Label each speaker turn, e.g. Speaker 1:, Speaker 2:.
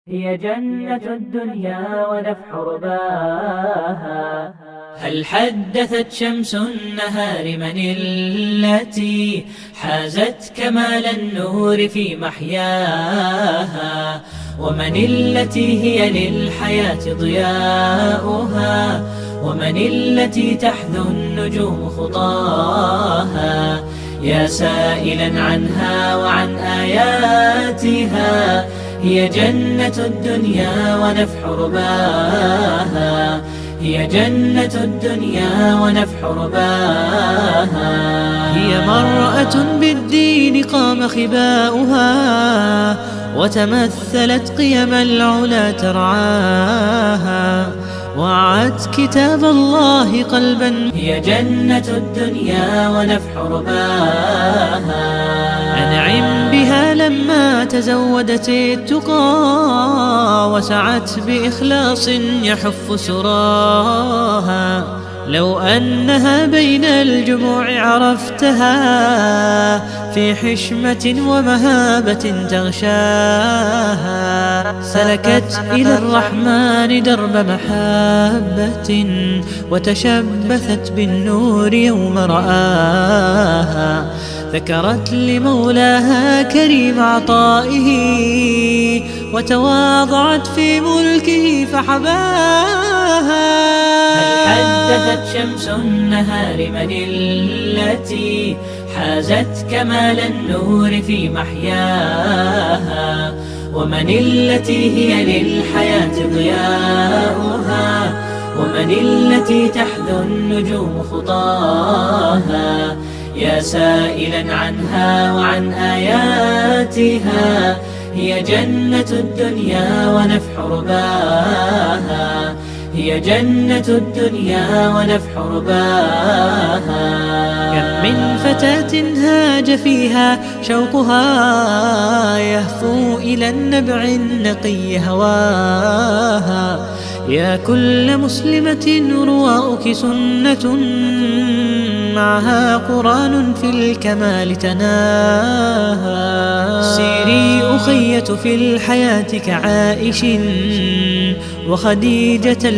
Speaker 1: هي جنة الدنيا ونفح رباها. هل حدثت شمس النهار من التي حازت كمال النور في محياها؟ ومن التي هي للحياة ضياؤها؟ ومن التي تحذو النجوم خطاها؟ يا سائلا عنها وعن آياتها، هي جنة الدنيا ونفح رباها. هي جنة الدنيا ونفح رباها.
Speaker 2: هي مرأة بالدين قام خباؤها، وتمثلت قيم العلا ترعاها، وعت كتاب الله قلبا.
Speaker 1: هي جنة الدنيا ونفح رباها.
Speaker 2: أنعم بها لما تزودت التقى، وسعت بإخلاص يحف سراها. لو أنها بين الجموع عرفتها، في حشمة ومهابة تغشاها. سلكت إلى الرحمن درب محبة، وتشبثت بالنور يوم رآها. ذكرت لمولاها كريم عطائه، وتواضعت في ملكه فحباها.
Speaker 1: هل حدثت شمس النهار من التي حازت كمال النور في محياها؟ ومن التي هي للحياة ضياؤها؟ ومن التي تحذو النجوم خطاها؟ يا سائلا عنها وعن آياتها، هي جنة الدنيا ونفح رباها. هي جنة الدنيا ونفح رباها.
Speaker 2: كم من فتاة هاج فيها شوقها، يهفو إلى النبع النقي هواها. يا كل مسلمة رواؤك سنة، معها قرآن في الكمال تناها. سيري أخية في الحياة كعائش وخديجة